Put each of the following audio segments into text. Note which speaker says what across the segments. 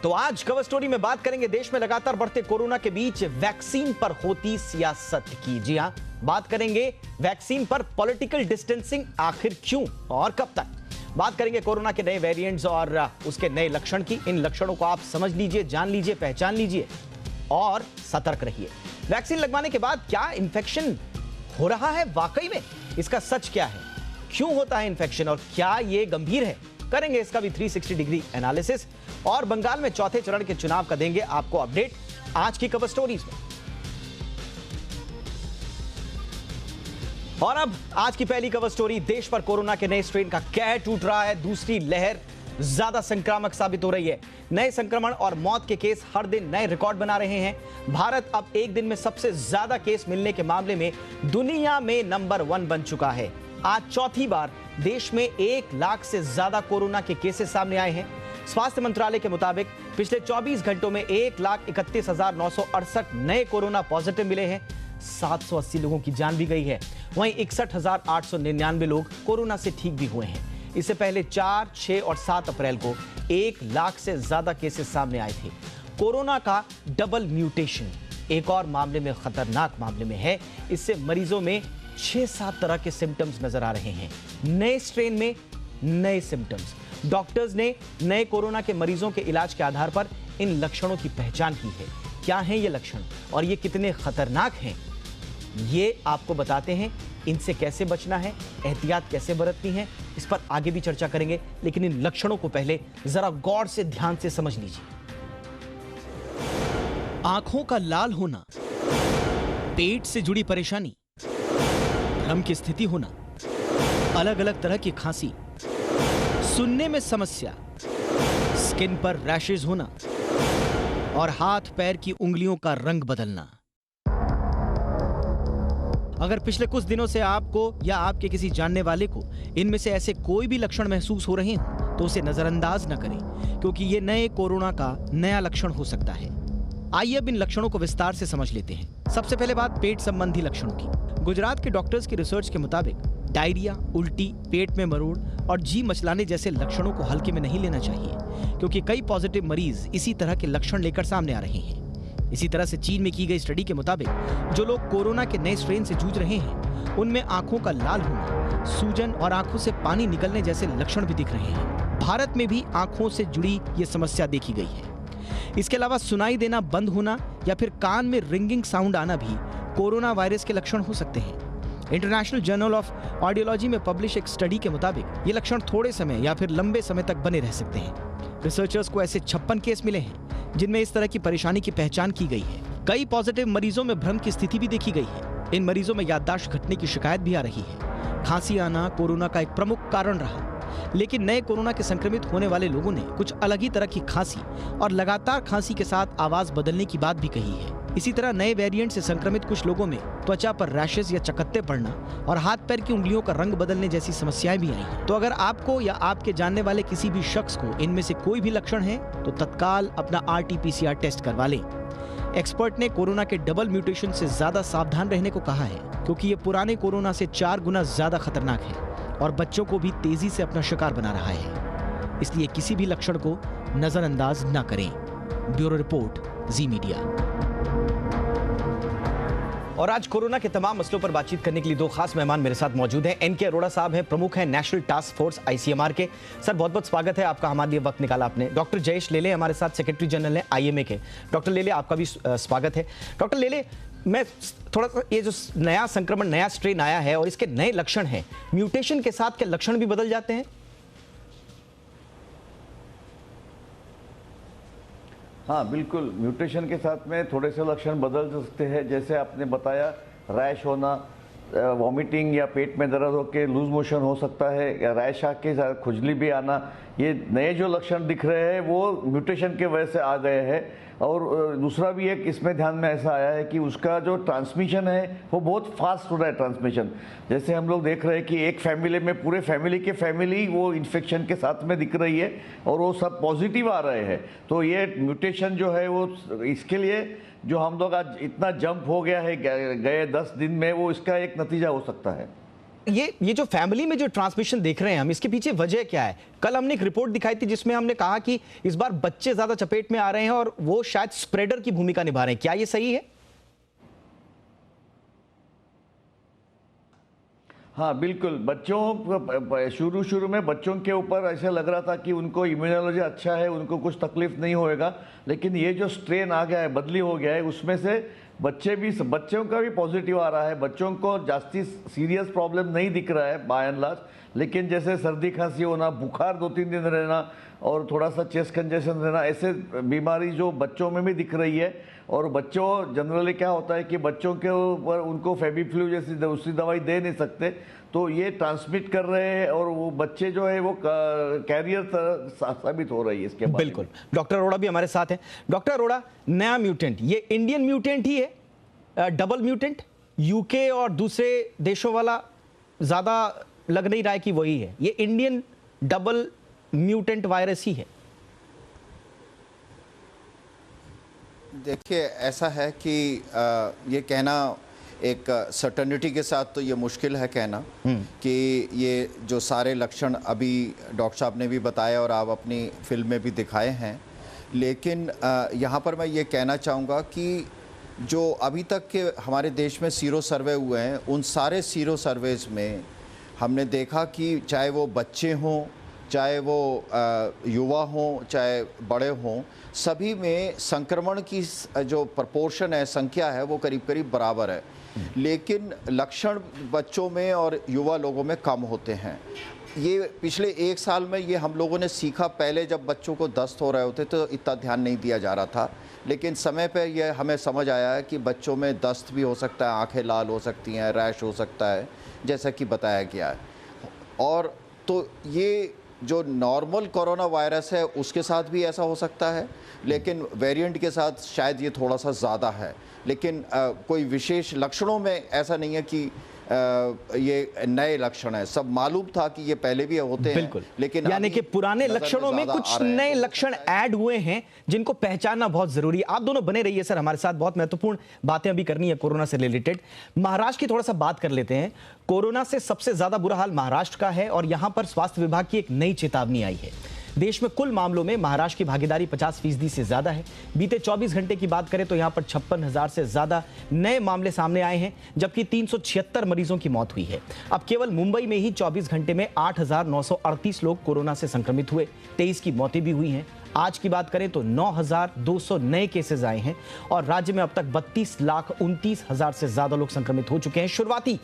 Speaker 1: तो आज cover story में बात करेंगे देश में लगातार बढ़ते कोरोना के बीच वैक्सीन पर होती सियासत की। जी हां, बात करेंगे वैक्सीन पर पॉलिटिकल डिस्टेंसिंग आखिर क्यों और कब तक। बात करेंगे कोरोना के नए वेरिएंट्स और उसके नए लक्षण की। इन लक्षणों को आप समझ लीजिए, जान लीजिए, पहचान लीजिए और सतर्क रहिए। वैक्सीन लगवाने के बाद क्या इंफेक्शन हो रहा है वाकई में? इसका सच क्या है? क्यों होता है इंफेक्शन और क्या यह गंभीर है? करेंगे इसका भी 360 डिग्री एनालिसिस और बंगाल में चौथे चरण के चुनाव का देंगे आपको अपडेट आज की कवर स्टोरीज में। और अब आज की पहली कवर स्टोरी, देश पर कोरोना के नए स्ट्रेन का कहर टूट रहा है। दूसरी लहर ज्यादा संक्रामक साबित हो रही है। नए संक्रमण और मौत के केस हर दिन नए रिकॉर्ड बना रहे हैं। भारत अब एक दिन में सबसे ज्यादा केस मिलने के मामले में दुनिया में नंबर 1 बन चुका है। आज चौथी बार देश में 1 लाख से ज्यादा कोरोना के केसेस सामने आए हैं। स्वास्थ्य मंत्रालय के मुताबिक पिछले 24 घंटों में 1,31,968 नए कोरोना पॉजिटिव मिले हैं। 780 लोगों की जान भी गई है। वहीं 61,899 लोग कोरोना से ठीक भी हुए हैं। इससे पहले 4, 6 और 7 अप्रैल को 1 लाख से ज्यादा केसेस सामने आए थे। कोरोना का डबल म्यूटेशन एक और मामले में, खतरनाक मामले में है। इससे मरीजों में 6-7 तरह के सिम्टम्स नजर आ रहे हैं। नए स्ट्रेन में नए सिम्टम्स। डॉक्टर्स ने नए कोरोना के मरीजों के इलाज के आधार पर इन लक्षणों की पहचान की है। क्या हैं ये लक्षण और ये कितने खतरनाक हैं, ये आपको बताते हैं। इनसे कैसे बचना है, एहतियात कैसे बरतनी है, इस पर आगे भी चर्चा करेंगे। लेकिन इन लक्षणों को पहले जरा गौर से, ध्यान से समझ लीजिए। आंखों का लाल होना, पेट से जुड़ी परेशानी, भ्रम की स्थिति होना, अलग अलग तरह की खांसी, सुनने में समस्या, स्किन पर रैशेज होना और हाथ पैर की उंगलियों का रंग बदलना। अगर पिछले कुछ दिनों से आपको या आपके किसी जानने वाले को इनमें से ऐसे कोई भी लक्षण महसूस हो रहे हो तो उसे नजरअंदाज न करें, क्योंकि ये नए कोरोना का नया लक्षण हो सकता है। आइए अब इन लक्षणों को विस्तार से समझ लेते हैं। सबसे पहले बात पेट संबंधी लक्षणों की। गुजरात के डॉक्टर्स की रिसर्च के मुताबिक डायरिया, उल्टी, पेट में मरोड़ और जी मचलाने जैसे लक्षणों को हल्के में नहीं लेना चाहिए, क्योंकि कई पॉजिटिव मरीज इसी तरह के लक्षण लेकर सामने आ रहे हैं। इसी तरह से चीन में की गई स्टडी के मुताबिक जो लोग कोरोना के नए स्ट्रेन से जूझ रहे हैं उनमें आंखों का लाल होना, सूजन और आंखों से पानी निकलने जैसे लक्षण भी दिख रहे हैं। भारत में भी आंखों से जुड़ी ये समस्या देखी गई है। इसके अलावा सुनाई देना बंद होना या फिर कान में रिंगिंग साउंड आना भी कोरोना वायरस के लक्षण हो सकते हैं। इंटरनेशनल जर्नल ऑफ ऑडियोलॉजी में पब्लिश एक स्टडी के मुताबिक ये लक्षण थोड़े समय या फिर लंबे समय तक बने रह सकते हैं। रिसर्चर्स को ऐसे 56 केस मिले हैं जिनमें इस तरह की परेशानी की पहचान की गई है। कई पॉजिटिव मरीजों में भ्रम की स्थिति भी देखी गई है। इन मरीजों में याददाश्त घटने की शिकायत भी आ रही है। खांसी आना कोरोना का एक प्रमुख कारण रहा, लेकिन नए कोरोना के संक्रमित होने वाले लोगों ने कुछ अलग ही तरह की खांसी और लगातार खांसी के साथ आवाज बदलने की बात भी कही है। इसी तरह नए वेरिएंट से संक्रमित कुछ लोगों में त्वचा पर रैशेज या चकत्ते पड़ना और हाथ पैर की उंगलियों का रंग बदलने जैसी समस्याएं भी आई हैं। तो अगर आपको या आपके जानने वाले किसी भी शख्स को इनमें से कोई भी लक्षण है तो तत्काल अपना RT-PCR टेस्ट करवा लें। एक्सपर्ट ने कोरोना के डबल म्यूटेशन से ज्यादा सावधान रहने को कहा है, क्योंकि ये पुराने कोरोना से 4 गुना ज्यादा खतरनाक है और बच्चों को भी तेजी से अपना शिकार बना रहा है। इसलिए किसी भी लक्षण को नजरअंदाज न करें। ब्यूरो रिपोर्ट, जी मीडिया। और आज कोरोना के तमाम मसलों पर बातचीत करने के लिए 2 खास मेहमान मेरे साथ मौजूद हैं। NK अरोड़ा साहब हैं, प्रमुख हैं नेशनल टास्क फोर्स ICMR के। सर, बहुत बहुत स्वागत है आपका, हमारे लिए वक्त निकाला आपने। डॉक्टर जयेश लेले हमारे साथ, सेक्रेटरी जनरल हैं IMA के। डॉक्टर लेले, आपका भी स्वागत है। डॉक्टर लेले, मैं थोड़ा सा, ये जो नया संक्रमण, नया स्ट्रेन आया है और इसके नए लक्षण हैं, म्यूटेशन के साथ क्या लक्षण भी बदल जाते हैं?
Speaker 2: हाँ बिल्कुल, म्यूटेशन के साथ में थोड़े से लक्षण बदल सकते हैं। जैसे आपने बताया, रैश होना, वॉमिटिंग या पेट में दर्द होकर लूज मोशन हो सकता है, या रैश आके खुजली भी आना। ये नए जो लक्षण दिख रहे हैं वो म्यूटेशन के वजह से आ गए हैं। और दूसरा भी एक इसमें ध्यान में ऐसा आया है कि उसका जो ट्रांसमिशन है वो बहुत फास्ट हो रहा है ट्रांसमिशन। जैसे हम लोग देख रहे हैं कि एक फैमिली में पूरे फैमिली के फैमिली वो इन्फेक्शन के साथ में दिख रही है और वो सब पॉजिटिव आ रहे हैं। तो ये म्यूटेशन जो है वो, इसके लिए जो हम लोग आज इतना जंप हो गया है गए 10 दिन में, वो इसका एक नतीजा हो सकता है।
Speaker 1: ये जो फैमिली में जो ट्रांसमिशन देख रहे हैं हम, इसके पीछे वजह क्या है? कल हमने एक रिपोर्ट दिखाई थी जिसमें हमने कहा कि इस बार बच्चे ज्यादा चपेट में आ रहे हैं और वो शायद स्प्रेडर की भूमिका निभा रहे हैं। क्या ये सही है?
Speaker 2: हाँ बिल्कुल, बच्चों शुरू में बच्चों के ऊपर ऐसा लग रहा था कि उनको इम्यूनोलॉजी अच्छा है, उनको कुछ तकलीफ नहीं होएगा, लेकिन ये जो स्ट्रेन आ गया है, बदली हो गया है, उसमें से बच्चों का भी पॉजिटिव आ रहा है। बच्चों को जास्ती सीरियस प्रॉब्लम नहीं दिख रहा है बाय एंड लार्ज, लेकिन जैसे सर्दी खांसी होना, बुखार 2-3 दिन रहना और थोड़ा सा चेस्ट कंजेशन रहना, ऐसे बीमारी जो बच्चों में भी दिख रही है। और बच्चों जनरली क्या होता है कि बच्चों के ऊपर उनको फेबिफ्लू जैसी दूसरी दवाई दे नहीं सकते, तो ये ट्रांसमिट कर रहे हैं और वो बच्चे जो है वो कैरियर साबित हो रही है इसके बारे
Speaker 1: बिल्कुल। डॉक्टर अरोड़ा भी हमारे साथ हैं। डॉक्टर अरोड़ा, नया म्यूटेंट ये इंडियन म्यूटेंट ही है, डबल म्यूटेंट? यूके और दूसरे देशों वाला ज्यादा लग नहीं रहा है कि वही है, ये इंडियन डबल म्यूटेंट वायरस ही है?
Speaker 3: देखिए, ऐसा है कि ये कहना एक सर्टेनिटी के साथ तो ये मुश्किल है कहना कि ये जो सारे लक्षण अभी डॉक्टर साहब ने भी बताया और आप अपनी फिल्म में भी दिखाए हैं, लेकिन यहाँ पर मैं ये कहना चाहूँगा कि जो अभी तक के हमारे देश में सीरो सर्वे हुए हैं, उन सारे सीरो सर्वेज में हमने देखा कि चाहे वो बच्चे हों, चाहे वो युवा हों, चाहे बड़े हों, सभी में संक्रमण की जो प्रपोर्शन है, संख्या है, वो करीब करीब बराबर है, लेकिन लक्षण बच्चों में और युवा लोगों में कम होते हैं। ये पिछले 1 साल में ये हम लोगों ने सीखा। पहले जब बच्चों को दस्त हो रहे होते तो इतना ध्यान नहीं दिया जा रहा था, लेकिन समय पे ये हमें समझ आया है कि बच्चों में दस्त भी हो सकता है, आंखें लाल हो सकती हैं, रैश हो सकता है, जैसा कि बताया गया है। और तो ये जो नॉर्मल कोरोना वायरस है उसके साथ भी ऐसा हो सकता है, लेकिन वेरिएंट के साथ शायद ये थोड़ा सा ज़्यादा है, लेकिन कोई विशेष लक्षणों में ऐसा नहीं है कि ये नए लक्षण है। सब मालूम था कि ये पहले भी होते हैं, लेकिन
Speaker 1: यानी कि पुराने लक्षणों में कुछ नए लक्षण ऐड हुए हैं जिनको पहचानना बहुत जरूरी है। आप दोनों बने रहिए सर, हमारे साथ बहुत महत्वपूर्ण बातें अभी करनी है कोरोना से रिलेटेड। महाराष्ट्र की थोड़ा सा बात कर लेते हैं। कोरोना से सबसे ज्यादा बुरा हाल महाराष्ट्र का है और यहां पर स्वास्थ्य विभाग की एक नई चेतावनी आई है। देश में कुल मामलों में महाराष्ट्र की भागीदारी 50% से ज्यादा है। बीते 24 घंटे की बात करें तो यहां पर 56,000 से ज्यादा नए मामले सामने आए हैं, जबकि 376 मरीजों की मौत हुई है। अब केवल मुंबई में ही 24 घंटे में 8,938 लोग कोरोना से संक्रमित हुए, 23 की मौतें भी हुई हैं। आज की बात करें तो 9,200 नए केसेस आए हैं और राज्य में अब तक 32,29,000 से ज्यादा लोग संक्रमित हो चुके हैं शुरुआती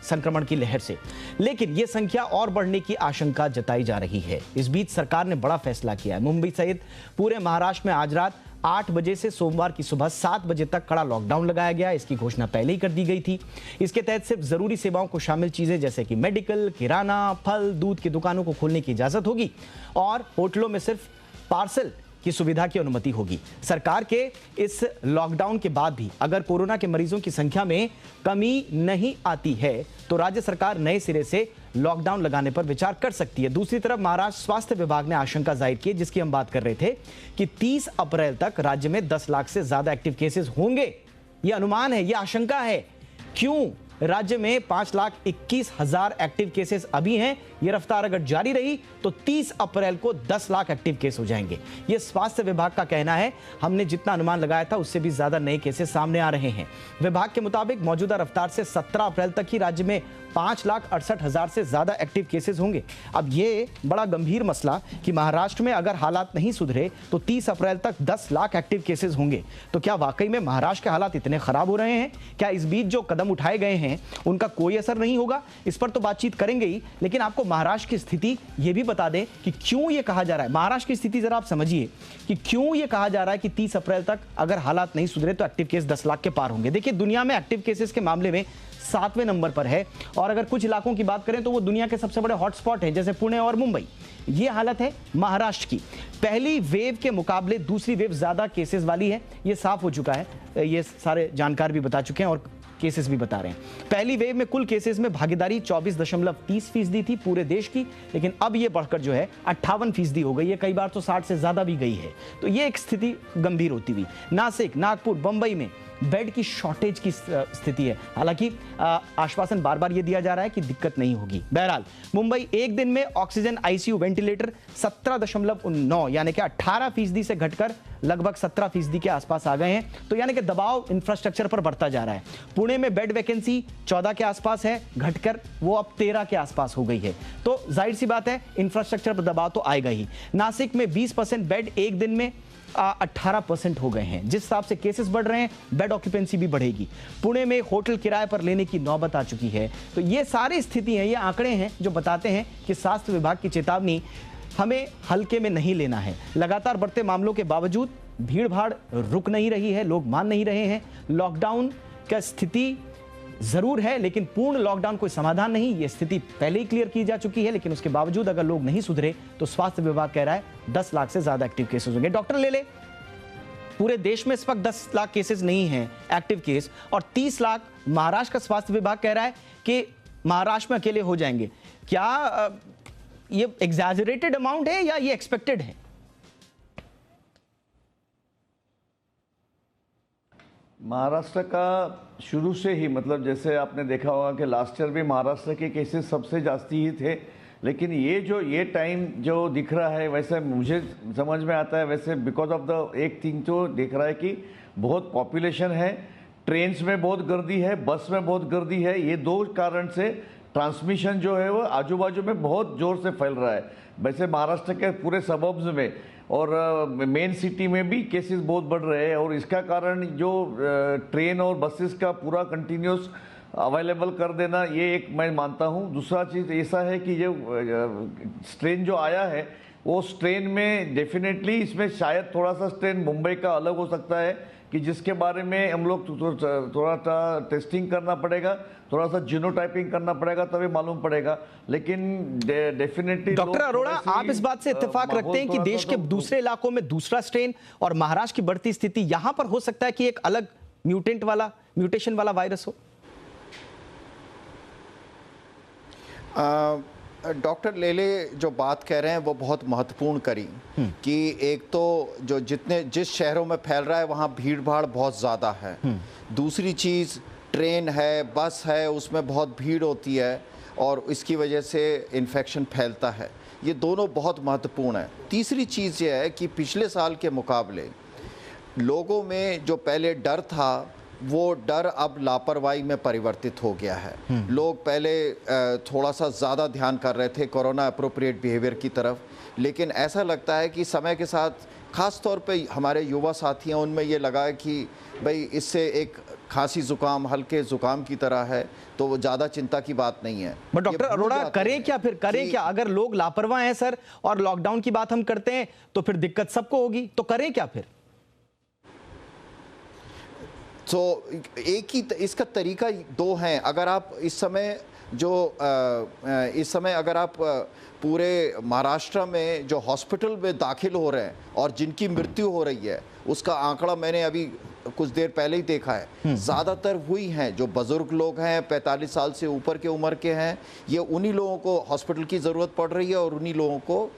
Speaker 1: संक्रमण की लहर से। लेकिन यह संख्या और बढ़ने की आशंका जताई जा रही है। इस बीच सरकार ने बड़ा फैसला किया है। मुंबई सहित पूरे महाराष्ट्र में आज रात 8 बजे से सोमवार की सुबह 7 बजे तक कड़ा लॉकडाउन लगाया गया। इसकी घोषणा पहले ही कर दी गई थी। इसके तहत सिर्फ जरूरी सेवाओं को शामिल चीजें जैसे कि मेडिकल, किराना, फल, दूध की दुकानों को खोलने की इजाजत होगी और होटलों में सिर्फ पार्सल की सुविधा की अनुमति होगी। सरकार के इस लॉकडाउन के बाद भी अगर कोरोना के मरीजों की संख्या में कमी नहीं आती है तो राज्य सरकार नए सिरे से लॉकडाउन लगाने पर विचार कर सकती है। दूसरी तरफ महाराष्ट्र स्वास्थ्य विभाग ने आशंका जाहिर की, जिसकी हम बात कर रहे थे, कि 30 अप्रैल तक राज्य में 10 लाख से ज्यादा एक्टिव केसेस होंगे। यह अनुमान है, यह आशंका है। क्यों? राज्य में 5,21,000 एक्टिव केसेस अभी हैं। यह रफ्तार अगर जारी रही तो 30 अप्रैल को 10 लाख एक्टिव केस हो जाएंगे। यह स्वास्थ्य विभाग का कहना है। हमने जितना अनुमान लगाया था उससे भी ज्यादा नए केसेस सामने आ रहे हैं। विभाग के मुताबिक मौजूदा रफ्तार से 17 अप्रैल तक ही राज्य में 5,68,000 से ज्यादा एक्टिव केसेस होंगे। अब ये बड़ा गंभीर मसला कि महाराष्ट्र में अगर हालात नहीं सुधरे तो 30 अप्रैल तक 10 लाख एक्टिव केसेस होंगे। तो क्या वाकई में महाराष्ट्र के हालात इतने खराब हो रहे हैं? क्या इस बीच जो कदम उठाए गए हैं उनका कोई असर नहीं होगा? इस पर तो बातचीत करेंगे ही, लेकिन आपको महाराष्ट्र की स्थिति यह भी बता दें कि क्यों यह कहा जा रहा है। महाराष्ट्र की स्थिति जरा आप समझिए कि क्यों यह कहा जा रहा है कि 30 अप्रैल तक अगर हालात नहीं सुधरे तो एक्टिव केस 10 लाख के पार होंगे। देखिए, दुनिया में एक्टिव केसेस के मामले में 7वें नंबर पर है और अगर कुछ इलाकों की बात करें तो वो दुनिया के सबसे बड़े हॉटस्पॉट हैं, जैसे पुणे और मुंबई। ये हालत है महाराष्ट्र की। पहली वेव के मुकाबले दूसरी वेव ज्यादा केसेस वाली है, ये साफ हो चुका है। ये सारे जानकार भी बता चुके हैं और केसेस भी बता रहे हैं। पहली वेव में कुल केसेस में भागीदारी 24.30% थी पूरे देश की, लेकिन अब यह बढ़कर जो है 58% हो गई है। कई बार तो 60 से ज्यादा भी गई है। तो ये एक स्थिति गंभीर होती हुई नासिक, नागपुर, बंबई में बेड की शॉर्टेज की स्थिति है। हालांकि आश्वासन बार बार ये दिया जा रहा है कि दिक्कत नहीं होगी। बहरहाल मुंबई एक दिन में ऑक्सीजन आईसीयू वेंटिलेटर 17.9 यानी कि 18% से घटकर लगभग 17% के आसपास आ गए हैं। तो यानी कि दबाव इंफ्रास्ट्रक्चर पर बढ़ता जा रहा है। पुणे में बेड वैकेंसी 14 के आसपास है, घटकर वो अब 13 के आसपास हो गई है। तो जाहिर सी बात है इंफ्रास्ट्रक्चर पर दबाव तो आएगा ही। नासिक में 20% बेड एक दिन में 18% हो गए हैं। जिस हिसाब से केसेस बढ़ रहे हैं बेड ऑक्यूपेंसी भी बढ़ेगी। पुणे में होटल किराए पर लेने की नौबत आ चुकी है। तो ये सारी स्थिति है, ये आंकड़े हैं जो बताते हैं कि स्वास्थ्य विभाग की चेतावनी हमें हल्के में नहीं लेना है। लगातार बढ़ते मामलों के बावजूद भीड़ भाड़ रुक नहीं रही है, लोग मान नहीं रहे हैं। लॉकडाउन का स्थिति जरूर है लेकिन पूर्ण लॉकडाउन कोई समाधान नहीं। यह स्थिति पहले ही क्लियर की जा चुकी है, लेकिन उसके बावजूद अगर लोग नहीं सुधरे तो स्वास्थ्य विभाग कह रहा है 10 लाख से ज्यादा एक्टिव केसेस होंगे। डॉक्टर ले पूरे देश में इस वक्त 10 लाख केसेस नहीं हैं एक्टिव केस, और 30 लाख महाराष्ट्र का स्वास्थ्य विभाग कह रहा है कि महाराष्ट्र में अकेले हो जाएंगे। क्या ये एग्जैजरेटेड अमाउंट है या ये एक्सपेक्टेड है?
Speaker 2: महाराष्ट्र का शुरू से ही, मतलब जैसे आपने देखा होगा कि लास्ट ईयर भी महाराष्ट्र के केसेस सबसे जास्ती ही थे, लेकिन ये टाइम जो दिख रहा है वैसे मुझे समझ में आता है, वैसे बिकॉज ऑफ द एक थिंग तो दिख रहा है कि बहुत पॉपुलेशन है, ट्रेन्स में बहुत गर्दी है, बस में बहुत गर्दी है। ये दो कारण से ट्रांसमिशन जो है वो आजू बाजू में बहुत जोर से फैल रहा है। वैसे महाराष्ट्र के पूरे सबर्ब्स में और मेन सिटी में भी केसेस बहुत बढ़ रहे हैं, और इसका कारण जो ट्रेन और बसेस का पूरा कंटिन्यूस अवेलेबल कर देना, ये एक मैं मानता हूँ। दूसरा चीज़ ऐसा है कि जो स्ट्रेन जो आया है वो स्ट्रेन में डेफिनेटली इसमें शायद थोड़ा सा स्ट्रेन मुंबई का अलग हो सकता है, कि जिसके बारे में हम लोग थोड़ा सा टेस्टिंग करना पड़ेगा, थोड़ा सा जीनोटाइपिंग करना पड़ेगा, तभी मालूम पड़ेगा। लेकिन डेफिनेटली
Speaker 1: डॉक्टर अरोड़ा, आप इस बात से इत्तेफाक रखते हैं कि देश के दूसरे इलाकों में दूसरा स्ट्रेन और महाराष्ट्र की बढ़ती स्थिति, यहां पर हो सकता है कि एक अलग म्यूटेशन वाला वायरस हो?
Speaker 3: डॉक्टर लेले जो बात कह रहे हैं वो बहुत महत्वपूर्ण करी कि एक तो जिस शहरों में फैल रहा है वहाँ भीड़ भाड़ बहुत ज़्यादा है। दूसरी चीज़ ट्रेन है, बस है, उसमें बहुत भीड़ होती है और इसकी वजह से इन्फेक्शन फैलता है। ये दोनों बहुत महत्वपूर्ण है। तीसरी चीज़ ये है कि पिछले साल के मुकाबले लोगों में जो पहले डर था वो डर अब लापरवाही में परिवर्तित हो गया है। लोग पहले थोड़ा सा ज़्यादा ध्यान कर रहे थे कोरोना अप्रोप्रिएट बिहेवियर की तरफ, लेकिन ऐसा लगता है कि समय के साथ ख़ास तौर पे हमारे युवा साथी हैं, उनमें ये लगा है कि भाई इससे एक खांसी ज़ुकाम, हल्के ज़ुकाम की तरह है, तो वो ज़्यादा चिंता की बात नहीं है।
Speaker 1: बट डॉक्टर अरोड़ा, करें क्या फिर? करें क्या? अगर लोग लापरवाह हैं सर और लॉकडाउन की बात हम करते हैं तो फिर दिक्कत सबको होगी, तो करें क्या फिर?
Speaker 3: तो एक ही इसका तरीका दो हैं। अगर आप इस समय अगर आप पूरे महाराष्ट्र में जो हॉस्पिटल में दाखिल हो रहे हैं और जिनकी मृत्यु हो रही है उसका आंकड़ा मैंने अभी कुछ देर पहले ही देखा है, ज़्यादातर हुई हैं जो बुजुर्ग लोग हैं, 45 साल से ऊपर के उम्र के हैं। ये उन्हीं लोगों को हॉस्पिटल की ज़रूरत पड़ रही है और उन्हीं लोगों को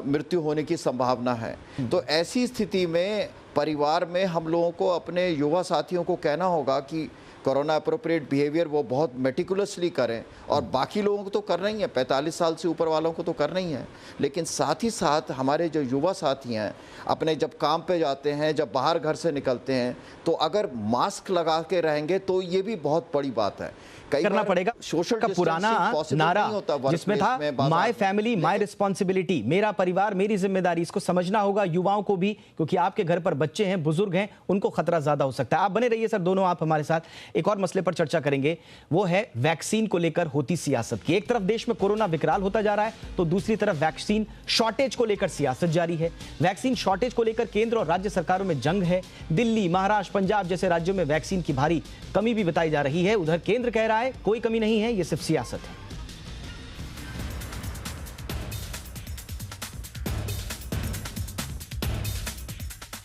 Speaker 3: मृत्यु होने की संभावना है। तो ऐसी स्थिति में परिवार में हम लोगों को अपने युवा साथियों को कहना होगा कि कोरोना अप्रोप्रिएट बिहेवियर वो बहुत मेटिकुलसली करें, और बाकी लोगों को तो करना ही है, 45 साल से ऊपर वालों को तो करना ही है, लेकिन साथ ही साथ हमारे जो युवा साथी हैं अपने जब काम पे जाते हैं, जब बाहर घर से निकलते हैं, तो अगर मास्क लगा के रहेंगे तो ये भी बहुत बड़ी बात है।
Speaker 1: करना पड़ेगा। सोशल का पुराना नारा जिसमें था माय फैमिली माय रिस्पॉन्सिबिलिटी, मेरा परिवार मेरी जिम्मेदारी, इसको समझना होगा युवाओं को भी, क्योंकि आपके घर पर बच्चे हैं, बुजुर्ग हैं, उनको खतरा ज्यादा हो सकता है। आप बने रहिए सर, दोनों आप हमारे साथ एक और मसले पर चर्चा करेंगे, वो है वैक्सीन को लेकर होती सियासत की। एक तरफ देश में कोरोना विकराल होता जा रहा है तो दूसरी तरफ वैक्सीन शॉर्टेज को लेकर सियासत जारी है। वैक्सीन शॉर्टेज को लेकर केंद्र और राज्य सरकारों में जंग है। दिल्ली, महाराष्ट्र, पंजाब जैसे राज्यों में वैक्सीन की भारी कमी भी बताई जा रही है। उधर केंद्र कह रहा है कोई कमी नहीं है, ये सिर्फ सियासत है।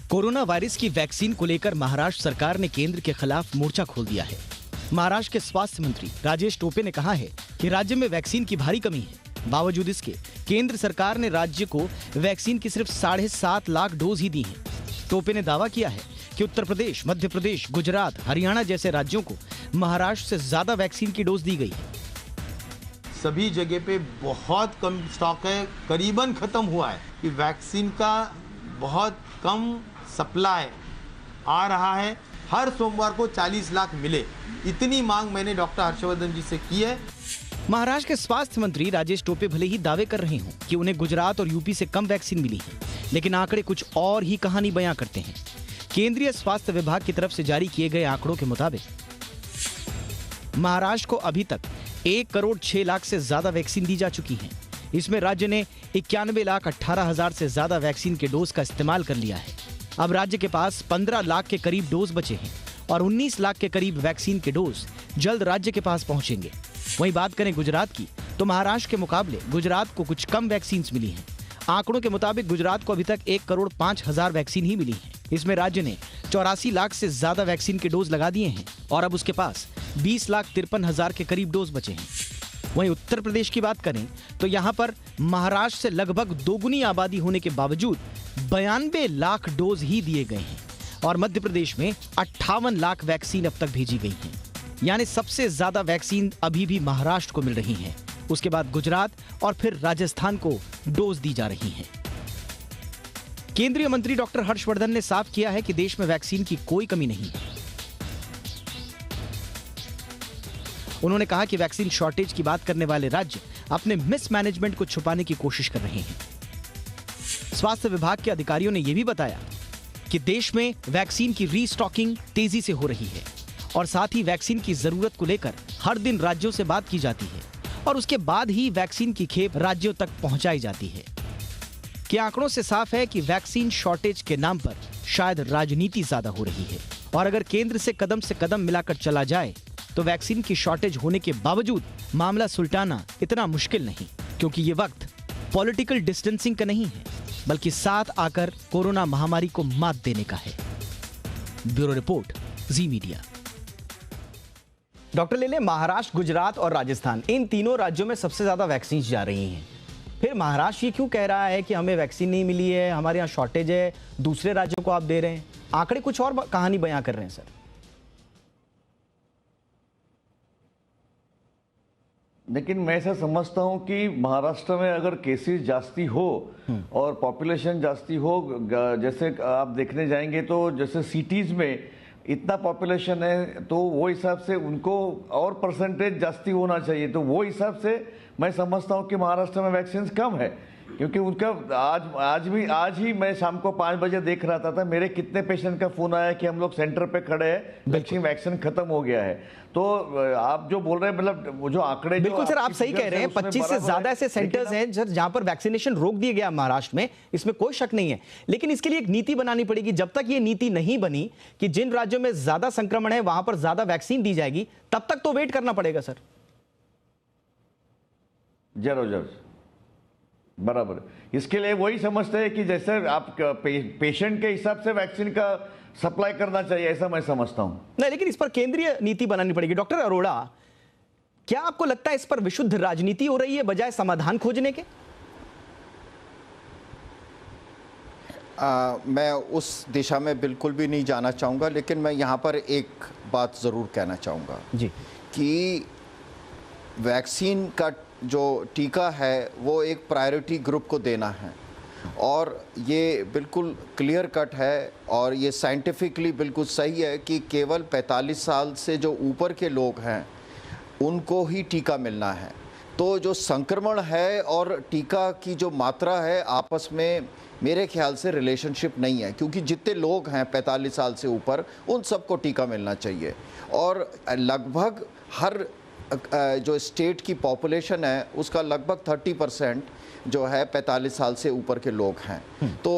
Speaker 1: कोरोना वायरस की वैक्सीन को लेकर महाराष्ट्र सरकार ने केंद्र के खिलाफ मोर्चा खोल दिया है। महाराष्ट्र के स्वास्थ्य मंत्री राजेश टोपे ने कहा है कि राज्य में वैक्सीन की भारी कमी है। बावजूद इसके केंद्र सरकार ने राज्य को वैक्सीन की सिर्फ 7.5 लाख डोज ही दी है। टोपे ने दावा किया है कि उत्तर प्रदेश, मध्य प्रदेश, गुजरात, हरियाणा जैसे राज्यों को महाराष्ट्र से ज्यादा वैक्सीन की डोज दी गई है।
Speaker 4: सभी जगह पे बहुत कम स्टॉक है, करीबन खत्म हुआ है कि वैक्सीन का बहुत कम सप्लाई आ रहा है। हर सोमवार को 40 लाख मिले, इतनी मांग मैंने डॉक्टर हर्षवर्धन जी से की है।
Speaker 1: महाराष्ट्र के स्वास्थ्य मंत्री राजेश टोपे भले ही दावे कर रहे हों कि उन्हें गुजरात और यूपी से कम वैक्सीन मिली है, लेकिन आंकड़े कुछ और ही कहानी बयां करते हैं। केंद्रीय स्वास्थ्य विभाग की तरफ से जारी किए गए आंकड़ों के मुताबिक महाराष्ट्र को अभी तक 1 करोड़ 6 लाख से ज्यादा वैक्सीन दी जा चुकी है। इसमें राज्य ने 91 लाख 18 हजार से ज्यादा वैक्सीन के डोज का इस्तेमाल कर लिया है। अब राज्य के पास 15 लाख के करीब डोज बचे हैं और 19 लाख के करीब वैक्सीन के डोज जल्द राज्य के पास पहुंचेंगे। वहीं बात करें गुजरात की, तो महाराष्ट्र के मुकाबले गुजरात को कुछ कम वैक्सीन मिली हैं। आंकड़ों के मुताबिक गुजरात को अभी तक 1 करोड़ 5 हजार वैक्सीन ही मिली है। इसमें राज्य ने 84 लाख से ज्यादा वैक्सीन के डोज लगा दिए हैं और अब उसके पास 20 लाख 53 हजार के करीब डोज बचे हैं। वहीं उत्तर प्रदेश की बात करें तो यहां पर महाराष्ट्र से लगभग दोगुनी आबादी होने के बावजूद 92 लाख डोज ही दिए गए हैं और मध्य प्रदेश में 58 लाख वैक्सीन अब तक भेजी गई हैं। यानी सबसे ज्यादा वैक्सीन अभी भी महाराष्ट्र को मिल रही है। उसके बाद गुजरात और फिर राजस्थान को डोज दी जा रही हैं। केंद्रीय मंत्री डॉक्टर हर्षवर्धन ने साफ किया है कि देश में वैक्सीन की कोई कमी नहीं है। उन्होंने कहा कि वैक्सीन शॉर्टेज की बात करने वाले राज्य अपने मिसमैनेजमेंट को छुपाने की कोशिश कर रहे हैं। स्वास्थ्य विभाग के अधिकारियों ने यह भी बताया कि देश में वैक्सीन की रीस्टॉकिंग तेजी से हो रही है और साथ ही वैक्सीन की जरूरत को लेकर हर दिन राज्यों से बात की जाती है और उसके बाद ही वैक्सीन की खेप राज्यों तक पहुंचाई जाती है। कि आंकड़ों से साफ है कि वैक्सीन शॉर्टेज के नाम पर शायद राजनीति ज्यादा हो रही है और अगर केंद्र से कदम मिलाकर चला जाए तो वैक्सीन की शॉर्टेज होने के बावजूद मामला सुलटाना इतना मुश्किल नहीं, क्योंकि ये वक्त पॉलिटिकल डिस्टेंसिंग का नहीं है बल्कि साथ आकर कोरोना महामारी को मात देने का है। ब्यूरो रिपोर्ट, जी मीडिया। डॉक्टर लेले, महाराष्ट्र, गुजरात और राजस्थान, इन तीनों राज्यों में सबसे ज्यादा वैक्सीन जा रही हैं। फिर महाराष्ट्र ये क्यों कह रहा है कि हमें वैक्सीन नहीं मिली है, हमारे यहाँ शॉर्टेज है, दूसरे राज्यों को आप दे रहे हैं? आंकड़े कुछ और कहानी बयां कर रहे हैं सर।
Speaker 2: लेकिन मैं ऐसा समझता हूं कि महाराष्ट्र में अगर केसेस जास्ती हो और पॉपुलेशन जास्ती हो, जैसे आप देखने जाएंगे तो जैसे सिटीज में इतना पॉपुलेशन है तो वो हिसाब से उनको और परसेंटेज जास्ती होना चाहिए। तो वो हिसाब से मैं समझता हूं कि महाराष्ट्र में वैक्सीन कम है, क्योंकि उनका आज ही मैं शाम को 5 बजे देख रहा था मेरे कितने पेशेंट का फोन आया कि हम लोग सेंटर पे खड़े हैं, वैक्सीन खत्म हो गया है। तो आप जो बोल रहे हैं, मतलब जो आंकड़े,
Speaker 1: बिल्कुल सर, आप सही कह रहे हैं। 25 से ज्यादा ऐसे सेंटर्स हैं जहां पर वैक्सीनेशन रोक दिया गया महाराष्ट्र में, इसमें कोई शक नहीं है। लेकिन इसके लिए एक नीति बनानी पड़ेगी। जब तक ये नीति नहीं बनी कि जिन राज्यों में ज्यादा संक्रमण है वहां पर ज्यादा वैक्सीन दी जाएगी, तब तक तो वेट करना पड़ेगा सर।
Speaker 2: जरूर बराबर। इसके लिए वही समझते हैं कि जैसे आप पेशेंट के हिसाब से वैक्सीन का सप्लाई करना चाहिए, ऐसा मैं समझता हूं।
Speaker 1: नहीं, लेकिन इस पर केंद्रीय नीति बनानी पड़ेगी। डॉक्टर अरोड़ा, क्या आपको लगता है इस पर विशुद्ध राजनीति हो रही है बजाय समाधान खोजने के?
Speaker 3: मैं उस दिशा में बिल्कुल भी नहीं जाना चाहूँगा, लेकिन मैं यहाँ पर एक बात ज़रूर कहना चाहूँगा
Speaker 1: जी,
Speaker 3: कि वैक्सीन का जो टीका है वो एक प्रायोरिटी ग्रुप को देना है और ये बिल्कुल क्लियर कट है और ये साइंटिफिकली बिल्कुल सही है कि केवल 45 साल से जो ऊपर के लोग हैं उनको ही टीका मिलना है। तो जो संक्रमण है और टीका की जो मात्रा है आपस में मेरे ख्याल से रिलेशनशिप नहीं है, क्योंकि जितने लोग हैं 45 साल से ऊपर उन सबको टीका मिलना चाहिए और लगभग हर जो स्टेट की पॉपुलेशन है उसका लगभग 30% जो है 45 साल से ऊपर के लोग हैं। तो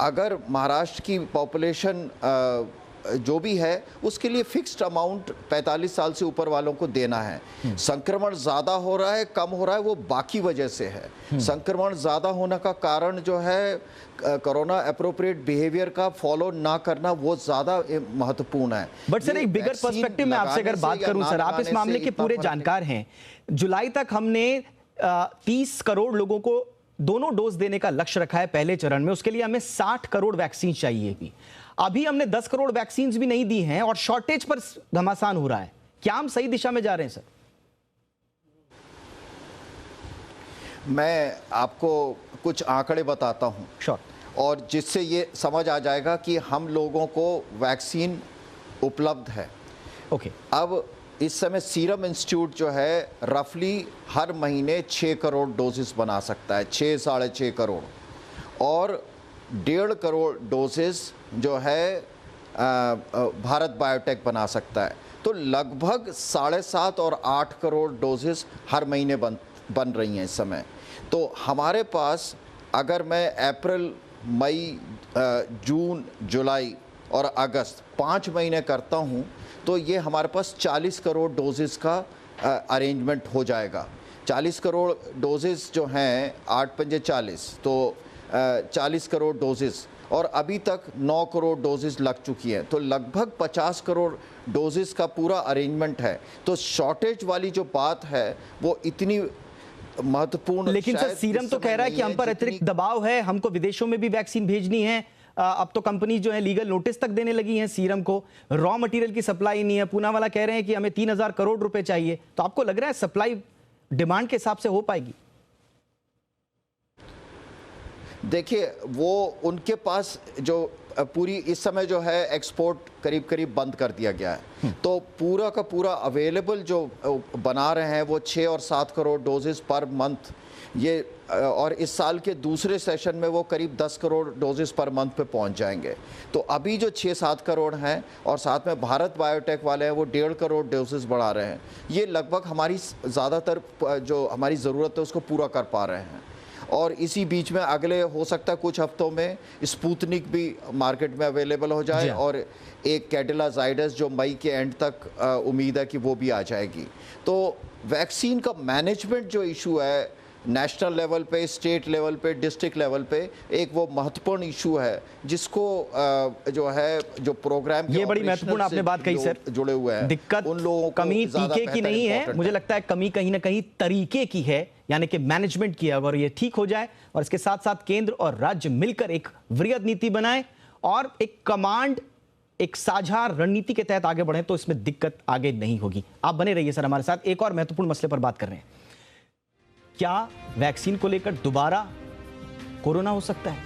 Speaker 3: अगर महाराष्ट्र की पॉपुलेशन जो भी है उसके लिए फिक्स्ड अमाउंट 45 साल से ऊपर वालों को देना है। संक्रमण ज़्यादा हो रहा है, कम हो रहा है, वो बाकी वजह से है। संक्रमण ज़्यादा होने का कारण जो है कोरोना एप्रोप्रिएट बिहेवियर का फॉलो ना करना, वो ज़्यादा महत्वपूर्ण है।
Speaker 1: बट सर, एक बिगर पर्सपेक्टिव में आपसे अगर बात करूं सर, आप इस मामले के पूरे जानकार हैं। जुलाई तक हमने 30 करोड़ लोगों को दोनों डोज देने का लक्ष्य रखा है पहले चरण में, उसके लिए हमें 60 करोड़ वैक्सीन चाहिए थी। अभी हमने 10 करोड़ वैक्सीन भी नहीं दी हैं और शॉर्टेज पर घमासान हो रहा है। क्या हम सही दिशा में जा रहे हैं सर?
Speaker 3: मैं आपको कुछ आंकड़े बताता हूं
Speaker 1: श्योर।
Speaker 3: और जिससे ये समझ आ जाएगा कि हम लोगों को वैक्सीन उपलब्ध है।
Speaker 1: ओके।
Speaker 3: अब इस समय सीरम इंस्टीट्यूट जो है रफली हर महीने 6 करोड़ डोजेस बना सकता है, 6 साढ़े 6 करोड़, और 1.5 करोड़ डोजेस जो है भारत बायोटेक बना सकता है। तो लगभग 7.5 और 8 करोड़ डोजेस हर महीने बन रही हैं इस समय। तो हमारे पास अगर मैं अप्रैल, मई, जून, जुलाई और अगस्त 5 महीने करता हूँ तो ये हमारे पास 40 करोड़ डोजेस का अरेंजमेंट हो जाएगा। 40 करोड़ डोजेस जो हैं 8 पंजे 40, तो 40 करोड़ डोजेस, और अभी तक 9 करोड़ डोजेस लग चुकी है, तो लगभग 50 करोड़ डोजेस का पूरा अरेंजमेंट है। तो शॉर्टेज वाली जो बात है वो इतनी महत्वपूर्ण,
Speaker 1: लेकिन सर सीरम तो कह रहा है कि हम पर अतिरिक्त दबाव है, हमको विदेशों में भी वैक्सीन भेजनी है। अब तो कंपनी जो है लीगल नोटिस तक देने लगी हैं सीरम को, रॉ मटेरियल की सप्लाई नहीं है। पूना वाला कह रहे हैं कि हमें 3000 करोड़ रुपए चाहिए। तो आपको लग रहा है सप्लाई डिमांड के हिसाब से हो पाएगी?
Speaker 3: देखिए, वो उनके पास जो पूरी इस समय जो है एक्सपोर्ट करीब करीब बंद कर दिया गया है, तो पूरा का पूरा अवेलेबल जो बना रहे हैं वो 6 और 7 करोड़ डोजेस पर मंथ ये, और इस साल के दूसरे सेशन में वो करीब 10 करोड़ डोजेस पर मंथ पे पहुंच जाएंगे। तो अभी जो 6-7 करोड़ हैं और साथ में भारत बायोटेक वाले हैं वो 1.5 करोड़ डोजेस बढ़ा रहे हैं। ये लगभग हमारी ज़्यादातर जो हमारी ज़रूरत है उसको पूरा कर पा रहे हैं। और इसी बीच में अगले हो सकता है कुछ हफ्तों में स्पुतनिक भी मार्केट में अवेलेबल हो जाए, और एक कैडिला जाइडस जो मई के एंड तक उम्मीद है कि वो भी आ जाएगी। तो वैक्सीन का मैनेजमेंट जो इशू है नेशनल लेवल पे, स्टेट लेवल पे, डिस्ट्रिक्ट लेवल पे, एक वो महत्वपूर्ण इशू है जिसको जो है जो प्रोग्राम
Speaker 1: ये बड़ी महत्वपूर्ण आपने बात कही सर,
Speaker 3: जुड़े हुए हैं
Speaker 1: दिक्कत
Speaker 3: उन लोगों को
Speaker 1: कमी टीके की नहीं है, मुझे लगता है कमी कहीं ना कहीं तरीके की है, यानी कि मैनेजमेंट की। अगर ये ठीक हो जाए और इसके साथ साथ केंद्र और राज्य मिलकर एक वृहद नीति बनाए और एक कमांड, एक साझा रणनीति के तहत आगे बढ़े तो इसमें दिक्कत आगे नहीं होगी। आप बने रहिए सर हमारे साथ। एक और महत्वपूर्ण मसले पर बात कर रहे हैं, क्या वैक्सीन को लेकर दोबारा कोरोना हो सकता है?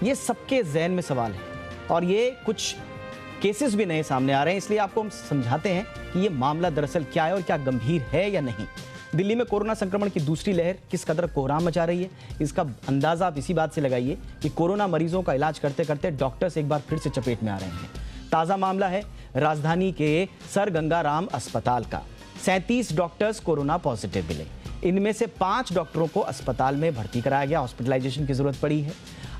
Speaker 1: ये सबके जहन में सवाल है और ये कुछ केसेस भी नए सामने आ रहे हैं, इसलिए आपको हम समझाते हैं कि ये मामला दरअसल क्या है और क्या गंभीर है या नहीं। दिल्ली में कोरोना संक्रमण की दूसरी लहर किस कदर कोहराम मचा रही है, इसका अंदाजा आप इसी बात से लगाइए कि कोरोना मरीजों का इलाज करते करते डॉक्टर्स एक बार फिर से चपेट में आ रहे हैं। ताजा मामला है राजधानी के सर गंगाराम अस्पताल का। 37 डॉक्टर्स कोरोना पॉजिटिव मिले। इनमें से 5 डॉक्टरों को अस्पताल में भर्ती कराया गया, हॉस्पिटलाइजेशन की जरूरत पड़ी है।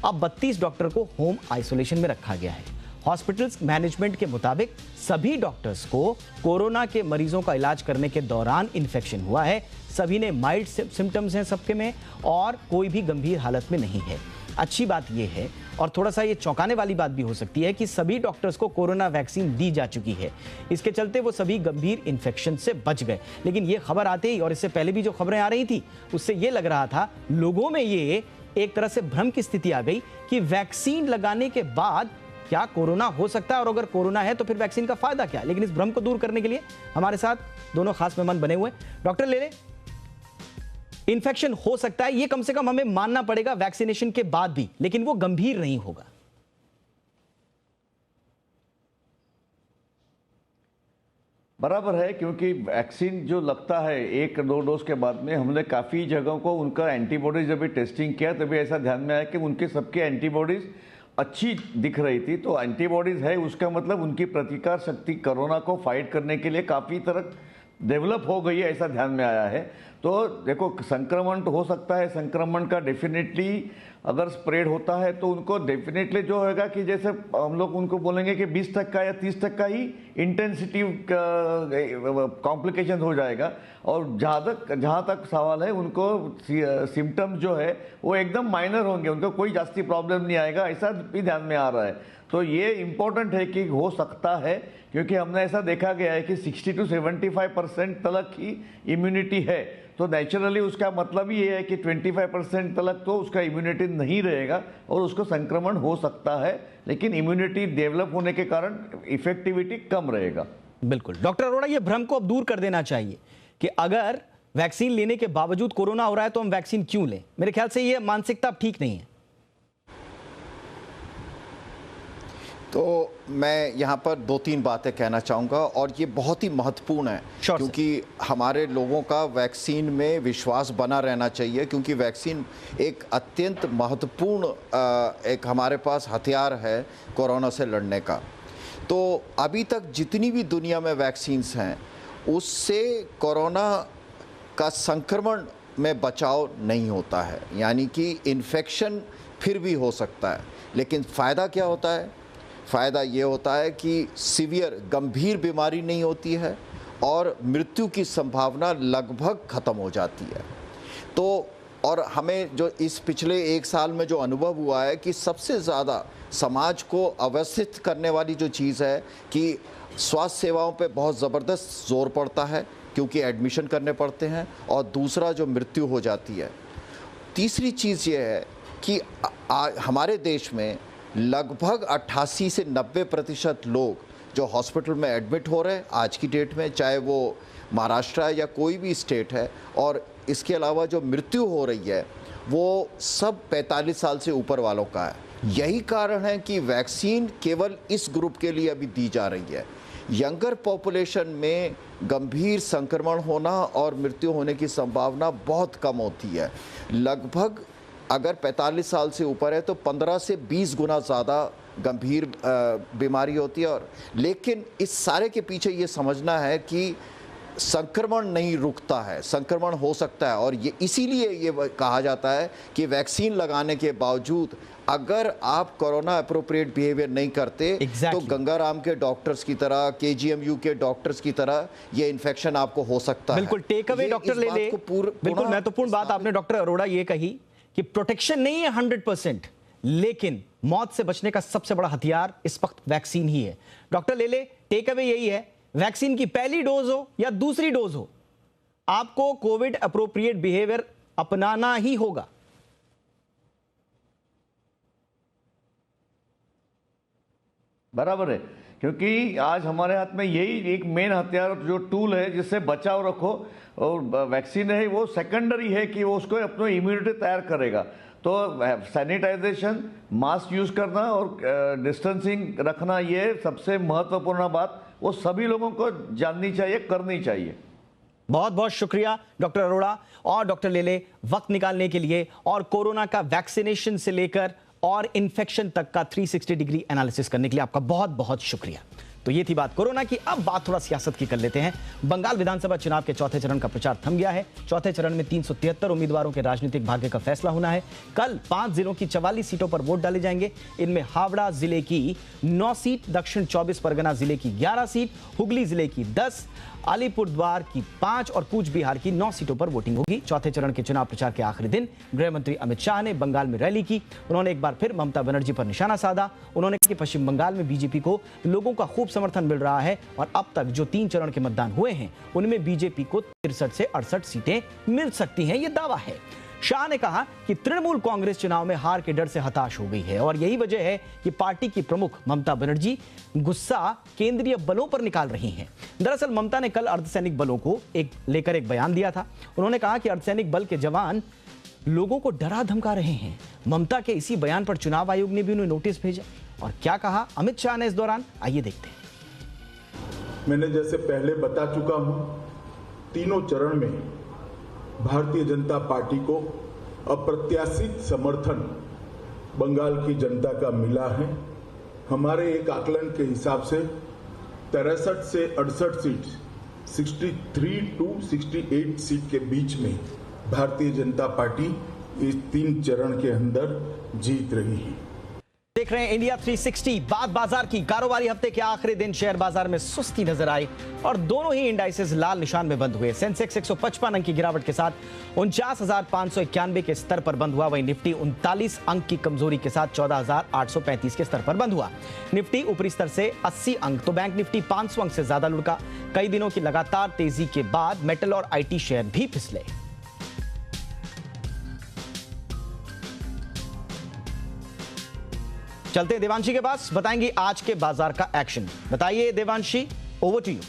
Speaker 1: अब 32 डॉक्टर को होम आइसोलेशन में रखा गया है। हॉस्पिटल्स मैनेजमेंट के मुताबिक सभी डॉक्टर्स को कोरोना के मरीजों का इलाज करने के दौरान इन्फेक्शन हुआ है। सभी ने माइल्ड सिम्टम्स हैं सबके में और कोई भी गंभीर हालत में नहीं है। अच्छी बात यह है और थोड़ा सा ये चौंकाने वाली बात भी हो सकती है कि सभी डॉक्टर्स को कोरोना वैक्सीन दी जा चुकी है। इसके चलते वो सभी गंभीर इन्फेक्शन से बच गए। लेकिन ये खबर आते ही और इससे पहले भी जो खबरें आ रही थी उससे ये लग रहा था, लोगों में ये एक तरह से भ्रम की स्थिति आ गई कि वैक्सीन लगाने के बाद क्या कोरोना हो सकता है और अगर कोरोना है तो फिर वैक्सीन का फायदा क्या। लेकिन इस भ्रम को दूर करने के लिए हमारे साथ दोनों खास मेहमान बने हुए। डॉक्टर लेले, इन्फेक्शन हो सकता है, ये कम से कम हमें मानना पड़ेगा वैक्सीनेशन के बाद भी, लेकिन वो गंभीर नहीं होगा।
Speaker 2: बराबर है, क्योंकि वैक्सीन जो लगता है 1-2 डोज के बाद में, हमने काफ़ी जगहों को उनका एंटीबॉडीज जब भी टेस्टिंग किया तभी ऐसा ध्यान में आया कि उनके सबके एंटीबॉडीज अच्छी दिख रही थी। तो एंटीबॉडीज है उसका मतलब उनकी प्रतिकार शक्ति कोरोना को फाइट करने के लिए काफ़ी तरह डेवलप हो गई है, ऐसा ध्यान में आया है। तो देखो, संक्रमण तो हो सकता है, संक्रमण का डेफिनेटली अगर स्प्रेड होता है तो उनको डेफिनेटली जो होगा कि जैसे हम लोग उनको बोलेंगे कि 20% या 30% ही इंटेंसिटी कॉम्प्लिकेशन हो जाएगा। और जहाँ तक सवाल है, उनको सिम्टम्स जो है वो एकदम माइनर होंगे, उनको कोई जास्ती प्रॉब्लम नहीं आएगा, ऐसा भी ध्यान में आ रहा है। तो ये इम्पोर्टेंट है कि हो सकता है, क्योंकि हमने ऐसा देखा गया है कि 60 से 75% तक ही इम्यूनिटी है। तो नेचुरली उसका मतलब ये है कि 25% तक तो उसका इम्यूनिटी नहीं रहेगा और उसको संक्रमण हो सकता है, लेकिन इम्यूनिटी डेवलप होने के कारण इफेक्टिविटी कम रहेगा।
Speaker 1: बिल्कुल डॉक्टर अरोड़ा, ये भ्रम को अब दूर कर देना चाहिए कि अगर वैक्सीन लेने के बावजूद कोरोना हो रहा है तो हम वैक्सीन क्यों लें। मेरे ख्याल से ये मानसिकता अब ठीक नहीं है।
Speaker 3: तो मैं यहाँ पर 2-3 बातें कहना चाहूँगा और ये बहुत ही महत्वपूर्ण है क्योंकि हमारे लोगों का वैक्सीन में विश्वास बना रहना चाहिए, क्योंकि वैक्सीन एक अत्यंत महत्वपूर्ण एक हमारे पास हथियार है कोरोना से लड़ने का। तो अभी तक जितनी भी दुनिया में वैक्सीन्स हैं उससे कोरोना का संक्रमण में बचाव नहीं होता है, यानी कि इन्फेक्शन फिर भी हो सकता है, लेकिन फ़ायदा क्या होता है? फ़ायदा ये होता है कि सीवियर गंभीर बीमारी नहीं होती है और मृत्यु की संभावना लगभग ख़त्म हो जाती है। तो और हमें जो इस पिछले 1 साल में जो अनुभव हुआ है कि सबसे ज़्यादा समाज को अवस्थित करने वाली जो चीज़ है कि स्वास्थ्य सेवाओं पे बहुत ज़बरदस्त ज़ोर पड़ता है क्योंकि एडमिशन करने पड़ते हैं, और दूसरा जो मृत्यु हो जाती है। तीसरी चीज़ ये है कि हमारे देश में लगभग 88 से 90% लोग जो हॉस्पिटल में एडमिट हो रहे हैं आज की डेट में, चाहे वो महाराष्ट्र है या कोई भी स्टेट है, और इसके अलावा जो मृत्यु हो रही है वो सब 45 साल से ऊपर वालों का है। यही कारण है कि वैक्सीन केवल इस ग्रुप के लिए अभी दी जा रही है। यंगर पॉपुलेशन में गंभीर संक्रमण होना और मृत्यु होने की संभावना बहुत कम होती है। लगभग अगर 45 साल से ऊपर है तो 15 से 20 गुना ज़्यादा गंभीर बीमारी होती है। और लेकिन इस सारे के पीछे ये समझना है कि संक्रमण नहीं रुकता है, संक्रमण हो सकता है, और ये इसीलिए ये कहा जाता है कि वैक्सीन लगाने के बावजूद अगर आप कोरोना अप्रोप्रिएट बिहेवियर नहीं करते तो गंगाराम के डॉक्टर्स की तरह, केजीएमयू के डॉक्टर्स की तरह ये इन्फेक्शन आपको हो सकता है।
Speaker 1: बिल्कुल टेक अवे डॉक्टर ले ले, बिल्कुल महत्वपूर्ण बात आपने डॉक्टर अरोड़ा ये कही कि प्रोटेक्शन नहीं है 100%, लेकिन मौत से बचने का सबसे बड़ा हथियार इस वक्त वैक्सीन ही है। डॉक्टर ले ले, टेक अवे यही है, वैक्सीन की पहली डोज हो या दूसरी डोज हो, आपको कोविड अप्रोप्रिएट बिहेवियर अपनाना ही होगा।
Speaker 2: बराबर है, क्योंकि आज हमारे हाथ में यही एक मेन हथियार जो टूल है जिससे बचाव रखो, और वैक्सीन है वो सेकेंडरी है कि वो उसको अपनी इम्यूनिटी तैयार करेगा। तो सैनिटाइजेशन, मास्क यूज़ करना और डिस्टेंसिंग रखना, ये सबसे महत्वपूर्ण बात वो सभी लोगों को जाननी चाहिए, करनी चाहिए।
Speaker 1: बहुत बहुत शुक्रिया डॉक्टर अरोड़ा और डॉक्टर लेले वक्त निकालने के लिए, और कोरोना का वैक्सीनेशन से लेकर और इन्फेक्शन तक का 360 डिग्री एनालिसिस करने के लिए आपका बहुत बहुत शुक्रिया। तो ये थी बात कोरोना की। अब बात थोड़ा सियासत की कर लेते हैं। बंगाल विधानसभा चुनाव के चौथे चरण का प्रचार थम गया है। चौथे चरण में 373 उम्मीदवारों के राजनीतिक भाग्य का फैसला होना है। कल 5 जिलों की 44 सीटों पर वोट डाले जाएंगे। इनमें हावड़ा जिले की 9 सीट, दक्षिण 24 परगना जिले की 11 सीट, हुगली जिले की 10, अलीपुरद्वार की 5 और कूच बिहार की 9 सीटों पर वोटिंग होगी। चौथे चरण के चुनाव प्रचार के आखिरी दिन गृह मंत्री अमित शाह ने बंगाल में रैली की। उन्होंने एक बार फिर ममता बनर्जी पर निशाना साधा। उन्होंने कहा कि पश्चिम बंगाल में बीजेपी को लोगों का खूब समर्थन मिल रहा है और अब तक जो 3 चरण के मतदान हुए हैं उनमें बीजेपी को 63 से 68 सीटें मिल सकती हैं, यह दावा है। शाह ने कहा कि तृणमूल कांग्रेस चुनाव में हार के डर से हताश हो गई है और यही वजह है कि पार्टी की प्रमुख ममता बनर्जी गुस्सा केंद्रीय बलों पर निकाल रही हैं। दरअसल ममता ने कल अर्धसैनिक बलों को लेकर एक बयान दिया था। उन्होंने कहा कि अर्धसैनिक बल के जवान लोगों को डरा धमका रहे हैं। ममता के इसी बयान पर चुनाव आयोग ने भी उन्हें नोटिस भेजा। और क्या कहा अमित शाह ने इस दौरान, आइए देखते हैं।
Speaker 5: मैंने जैसे पहले बता चुका हूं, तीनों चरण में भारतीय जनता पार्टी को अप्रत्याशित समर्थन बंगाल की जनता का मिला है। हमारे एक आकलन के हिसाब से 63 से 68 सीट, 63 to 68 सीट के बीच में भारतीय जनता पार्टी इस 3 चरण के अंदर जीत रही है।
Speaker 1: देख रहे हैं इंडिया 360। बात बाजार की। कारोबारी हफ्ते के आखिरी दिन शेयर बाजार में सुस्ती नजर आई और दोनों ही इंडाइसेस लाल निशान में बंद हुए। सेंसेक्स 155 अंक की गिरावट के साथ 49,591 के स्तर पर बंद हुआ। वहीं निफ्टी 39 अंक की कमजोरी के साथ 14,835 के स्तर पर बंद हुआ। निफ्टी ऊपरी स्तर से 80 अंक तो बैंक निफ्टी 500 अंक से ज्यादा लुढ़का। कई दिनों की लगातार तेजी के बाद मेटल और IT शेयर भी फिसले। चलते हैं देवांशी के पास, बताएंगी आज के बाजार का एक्शन। बताइए देवांशी, ओवर टू यू।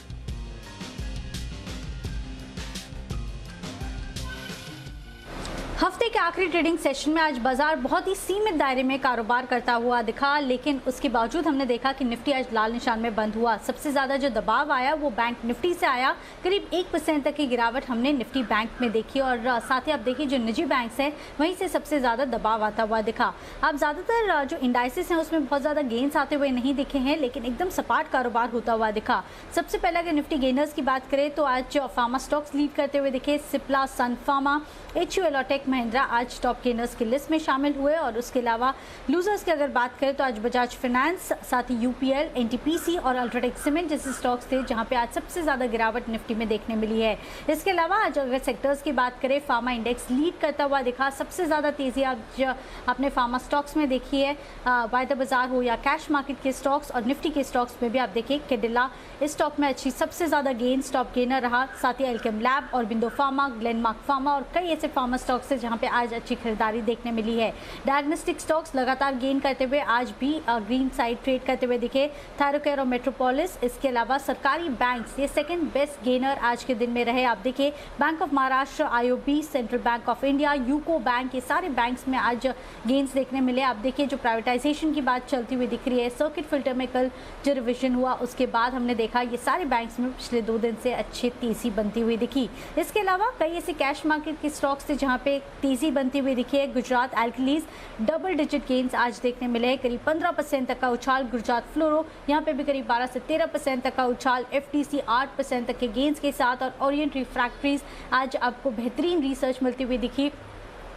Speaker 6: हफ्ते के आखिरी ट्रेडिंग सेशन में आज बाजार बहुत ही सीमित दायरे में कारोबार करता हुआ दिखा, लेकिन उसके बावजूद हमने देखा कि निफ्टी आज लाल निशान में बंद हुआ। सबसे ज्यादा जो दबाव आया वो बैंक निफ्टी से आया, करीब 1% तक की गिरावट हमने निफ्टी बैंक में देखी। और साथ ही आप देखिए जो निजी बैंक्स हैं वहीं से सबसे ज्यादा दबाव आता हुआ दिखा। अब ज्यादातर जो इंडाइसिस हैं उसमें बहुत ज्यादा गेन्स आते हुए नहीं दिखे हैं, लेकिन एकदम सपाट कारोबार होता हुआ दिखा। सबसे पहले अगर निफ्टी गेनर्स की बात करें तो आज फार्मा स्टॉक्स लीड करते हुए दिखे। सिप्ला, सन फार्मा, HUL और टेक महिंद्रा आज टॉप गेनर्स की लिस्ट में शामिल हुए। और उसके अलावा लूजर्स की अगर बात करें तो आज बजाज फाइनेंस, साथ ही UPL, NTPC और अल्ट्राटेक सीमेंट जैसे स्टॉक्स थे जहां पे आज सबसे ज्यादा गिरावट निफ्टी में देखने मिली है। इसके अलावा आज अगर सेक्टर्स की बात करें, फार्मा इंडेक्स लीड करता हुआ दिखा। सबसे ज्यादा तेजी आज आपने फार्मा स्टॉक्स में देखी है। वायदा बाजार हो या कैश मार्केट के स्टॉक्स और निफ्टी के स्टॉक्स में भी आप देखिए कैडिला इस स्टॉक में अच्छी सबसे ज्यादा गेन टॉप गेनर रहा। साथ ही एल्केम लैब और बिंदो फार्मा, ग्लेनमार्क फार्मा और कई ऐसे फार्मा स्टॉक्स है जहां पे आज अच्छी खरीदारी देखने मिली है। डायग्नोस्टिक स्टॉक्स लगातार गेन करते हुए आज भी ग्रीन साइड ट्रेड करते हुए दिखे। थायरोकेयर और मेट्रोपोलिस, इसके अलावा सरकारी बैंक्स ये सेकंड बेस्ट गेनर आज के दिन में रहे। आप देखिए bank of Maharashtra, IOB, central bank of India, UCO bank, ये सारे बैंक्स में आज गेन्स देखने मिले। आप देखिए जो प्राइवेटाइजेशन की बात चलती हुई दिख रही है, सर्किट फिल्टर में कल जो रिविजन हुआ उसके बाद हमने देखा ये सारे बैंक्स में पिछले 2 दिन से अच्छी तेजी बनती हुई दिखी। इसके अलावा कई ऐसे कैश मार्केट के स्टॉक्स थे जहां पे तेजी बनती हुई दिखी है। Gujarat alkalis double digit gains आज देखने मिले, करीब 15% तक का उछाल। गुजरात फ्लोरो यहाँ पे भी करीब 12 से 13% तक का उछाल। FTC 8% तक के गेन्स के साथ। और ओरिएंट रिफ्रैक्टरीज आज आपको बेहतरीन रिसर्च मिलती हुई दिखी।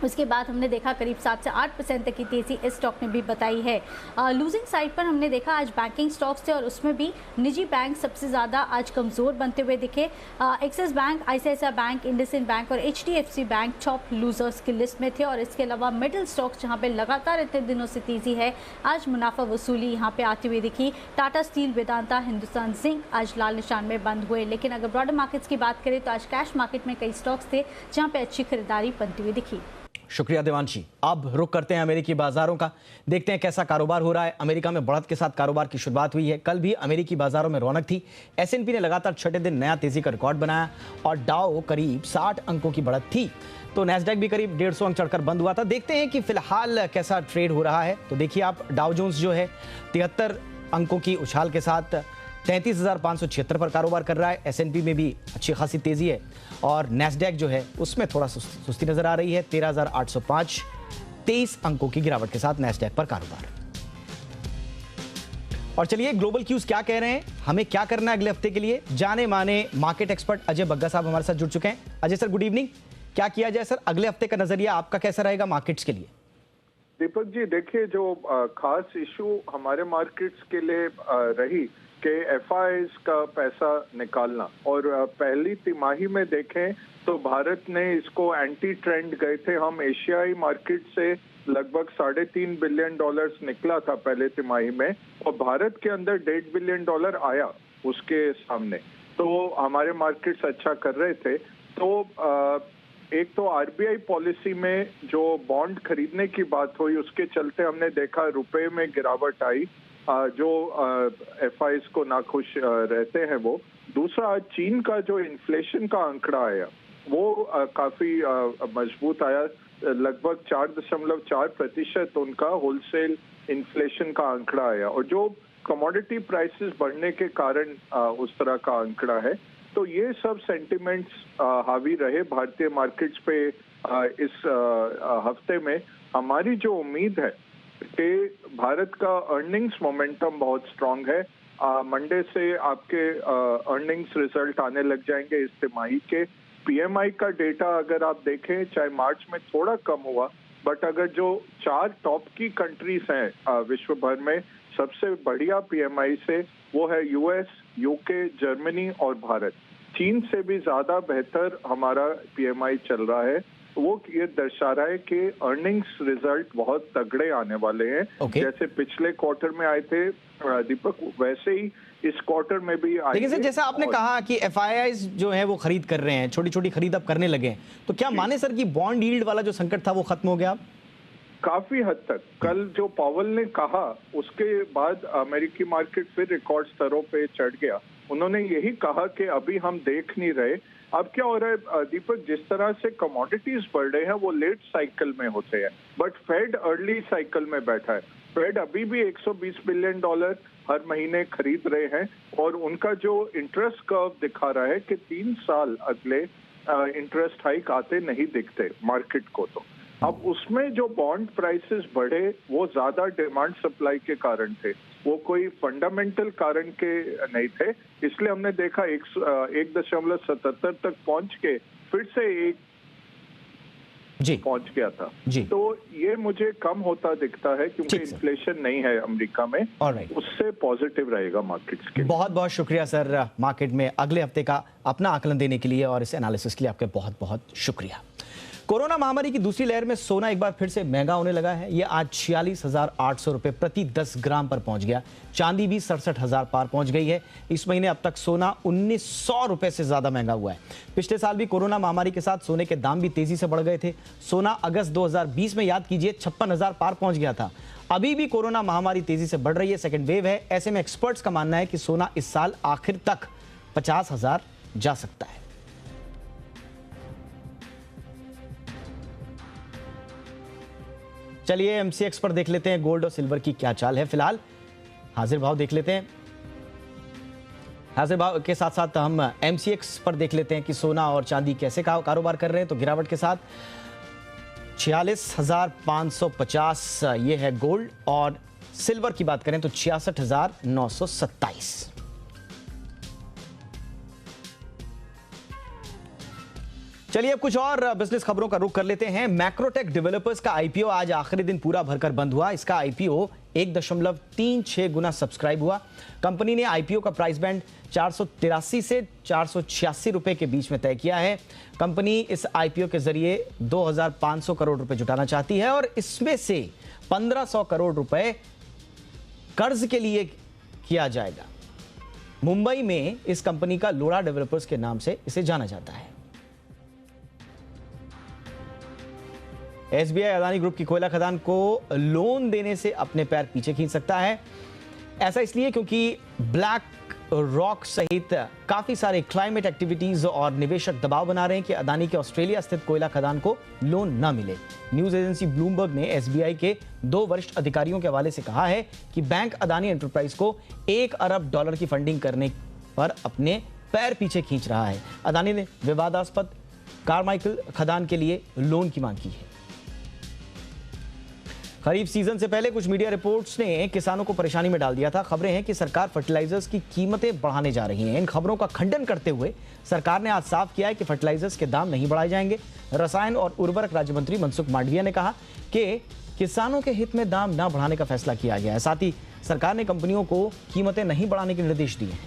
Speaker 6: उसके बाद हमने देखा करीब 7 से 8% तक की तेजी इस स्टॉक ने भी बताई है। लूजिंग साइड पर हमने देखा आज बैंकिंग स्टॉक्स थे और उसमें भी निजी बैंक सबसे ज़्यादा आज कमज़ोर बनते हुए दिखे। Axis bank, ICICI bank, IndusInd bank और HDFC बैंक टॉप लूजर्स की लिस्ट में थे। और इसके अलावा मिडिल स्टॉक्स जहां पे लगातार इतने दिनों से तेज़ी है, आज मुनाफा वसूली यहाँ पे आती हुई दिखी। टाटा स्टील, वेदांता, हिंदुस्तान जिंक आज लाल निशान में बंद हुए। लेकिन अगर ब्रॉडर मार्केट्स की बात करें तो आज कैश मार्केट में कई स्टॉक्स थे जहाँ पे अच्छी खरीदारी बनती हुई दिखी।
Speaker 1: शुक्रिया देवांशी। अब रुक करते हैं अमेरिकी बाजारों का, देखते हैं कैसा कारोबार हो रहा है। अमेरिका में बढ़त के साथ कारोबार की शुरुआत हुई है। कल भी अमेरिकी बाजारों में रौनक थी। S&P ने लगातार छठे दिन नया तेजी का रिकॉर्ड बनाया और डाउ करीब 60 अंकों की बढ़त थी, तो नैस्डैक भी करीब 150 अंक चढ़कर बंद हुआ था। देखते हैं कि फिलहाल कैसा ट्रेड हो रहा है। तो देखिए आप, डाउ जोन्स जो है 73 अंकों की उछाल के साथ 33,576 पर कारोबार कर रहा है। S&P में भी अच्छी खासी तेजी है और नैस्डैक जो है उसमें थोड़ा सुस्ती नजर आ रही है। 13,805, 23 अंकों की गिरावट के साथ नैस्डैक पर कारोबार। और चलिए ग्लोबल क्यूज क्या कह रहे हैं, हमें क्या करना है अगले हफ्ते के लिए, जाने माने मार्केट एक्सपर्ट अजय बग्गा साहब हमारे साथ जुड़ चुके हैं। Ajay sir, good evening. क्या किया जाए सर, अगले हफ्ते का नजरिया आपका कैसा रहेगा मार्केट्स के लिए?
Speaker 7: दीपक जी, देखिए जो खास इशू हमारे मार्केट्स के लिए रही कि FIs का पैसा निकालना, और पहली तिमाही में देखें तो भारत ने इसको एंटी ट्रेंड गए थे हम। एशियाई मार्केट से लगभग $3.5 बिलियन निकला था पहले तिमाही में और भारत के अंदर $1.5 बिलियन आया उसके सामने, तो हमारे मार्केट्स अच्छा कर रहे थे। तो एक तो RBI पॉलिसी में जो बॉन्ड खरीदने की बात हुई उसके चलते हमने देखा रुपए में गिरावट आई, जो FIs को नाखुश रहते हैं वो। दूसरा, चीन का जो इन्फ्लेशन का आंकड़ा आया वो काफी मजबूत आया, लगभग 4.4% उनका होलसेल इन्फ्लेशन का आंकड़ा आया, और जो कमोडिटी प्राइसेस बढ़ने के कारण उस तरह का आंकड़ा है। तो ये सब सेंटिमेंट्स हावी रहे भारतीय मार्केट्स पे इस हफ्ते में। हमारी जो उम्मीद है कि भारत का अर्निंग्स मोमेंटम बहुत स्ट्रांग है। मंडे से आपके अर्निंग्स रिजल्ट आने लग जाएंगे इस तिमाही के। PMI का डेटा अगर आप देखें, चाहे मार्च में थोड़ा कम हुआ, बट अगर जो 4 टॉप की कंट्रीज हैं विश्व भर में सबसे बढ़िया PMI से, वो है US, UK, जर्मनी और भारत। चीन से भी ज्यादा बेहतर हमारा PMI चल रहा है। वो ये दर्शा रहा है कि अर्निंग्स रिजल्ट बहुत तगड़े आने वाले हैं। जैसे पिछले क्वार्टर में आए थे दीपक, वैसे ही इस क्वार्टर में भी आए।
Speaker 1: लेकिन सर, जैसा आपने कहा कि FIIs जो है वो खरीद कर रहे हैं, छोटी छोटी खरीद अब करने लगे हैं, तो क्या माने सर कि बॉन्ड यील्ड वाला जो संकट था वो खत्म हो गया?
Speaker 7: काफी हद तक कल जो पावल ने कहा उसके बाद अमेरिकी मार्केट फिर रिकॉर्ड स्तरों पे चढ़ गया। उन्होंने यही कहा कि अभी हम देख नहीं रहे। अब क्या हो रहा है दीपक, जिस तरह से कमोडिटीज बढ़ रहे हैं वो लेट साइकिल में होते हैं, बट फेड अर्ली साइकिल में बैठा है। फेड अभी भी 120 बिलियन डॉलर हर महीने खरीद रहे हैं और उनका जो इंटरेस्ट कर्व दिखा रहा है कि 3 साल अगले इंटरेस्ट हाइक आते नहीं दिखते मार्केट को। तो अब उसमें जो बॉन्ड प्राइसेस बढ़े वो ज्यादा डिमांड सप्लाई के कारण थे, वो कोई फंडामेंटल कारण के नहीं थे। इसलिए हमने देखा 1.77 तक पहुंच के फिर से एक
Speaker 8: जी
Speaker 7: पहुंच गया था
Speaker 8: जी।
Speaker 7: तो ये मुझे कम होता दिखता है क्योंकि
Speaker 8: ठीक सर।
Speaker 7: इन्फ्लेशन नहीं है अमेरिका में।
Speaker 8: ऑलराइट।
Speaker 7: उससे पॉजिटिव रहेगा मार्केट्स के लिए।
Speaker 8: बहुत बहुत शुक्रिया सर, मार्केट में अगले हफ्ते का अपना आकलन देने के लिए और इस एनालिसिस के लिए आपके बहुत बहुत शुक्रिया। कोरोना महामारी की दूसरी लहर में सोना एक बार फिर से महंगा होने लगा है। ये आज 46,800 रुपए प्रति 10 ग्राम पर पहुंच गया। चांदी भी 67,000 पार पहुंच गई है। इस महीने अब तक सोना 1,900 रुपए से ज्यादा महंगा हुआ है। पिछले साल भी कोरोना महामारी के साथ सोने के दाम भी तेजी से बढ़ गए थे। सोना अगस्त 2020 में याद कीजिए 56,000 पार पहुंच गया था। अभी भी कोरोना महामारी तेजी से बढ़ रही है, सेकेंड वेव है। ऐसे में एक्सपर्ट्स का मानना है कि सोना इस साल आखिर तक 50,000 जा सकता है। चलिए एमसीएक्स पर देख लेते हैं गोल्ड और सिल्वर की क्या चाल है। फिलहाल हाजिर भाव देख लेते हैं। हाजिर भाव के साथ साथ हम एमसीएक्स पर देख लेते हैं कि सोना और चांदी कैसे कारोबार कर रहे हैं। तो गिरावट के साथ 46,550 ये है गोल्ड, और सिल्वर की बात करें तो 66,927। चलिए अब कुछ और बिजनेस खबरों का रुख कर लेते हैं। मैक्रोटेक डेवलपर्स का आईपीओ आज आखिरी दिन पूरा भरकर बंद हुआ। इसका आईपीओ 1.36 गुना सब्सक्राइब हुआ। कंपनी ने आईपीओ का प्राइस बैंड 483 से 486 रुपए के बीच में तय किया है। कंपनी इस आईपीओ के जरिए 2,500 करोड़ रुपए जुटाना चाहती है और इसमें से 1,500 करोड़ रुपए कर्ज के लिए किया जाएगा। मुंबई में इस कंपनी का लोरा डेवलपर्स के नाम से इसे जाना जाता है। एसबीआई अदानी ग्रुप की कोयला खदान को लोन देने से अपने पैर पीछे खींच सकता है। ऐसा इसलिए क्योंकि ब्लैक रॉक सहित काफी सारे क्लाइमेट एक्टिविटीज और निवेशक दबाव बना रहे हैं कि अदानी के ऑस्ट्रेलिया स्थित कोयला खदान को लोन न मिले। न्यूज एजेंसी ब्लूमबर्ग ने एसबीआई के 2 वरिष्ठ अधिकारियों के हवाले से कहा है कि बैंक अदानी एंटरप्राइज को $1 अरब की फंडिंग करने पर अपने पैर पीछे खींच रहा है। अदानी ने विवादास्पद कारमाइकल खदान के लिए लोन की मांग की है। खरीफ सीजन से पहले कुछ मीडिया रिपोर्ट्स ने किसानों को परेशानी में डाल दिया था। खबरें हैं कि सरकार फर्टिलाइजर्स की कीमतें बढ़ाने जा रही है। इन खबरों का खंडन करते हुए सरकार ने आज साफ किया है कि फर्टिलाइजर्स के दाम नहीं बढ़ाए जाएंगे। रसायन और उर्वरक राज्य मंत्री मनसुख मांडविया ने कहा कि किसानों के हित में दाम न बढ़ाने का फैसला किया गया है। साथ ही सरकार ने कंपनियों को कीमतें नहीं बढ़ाने के निर्देश दिए हैं।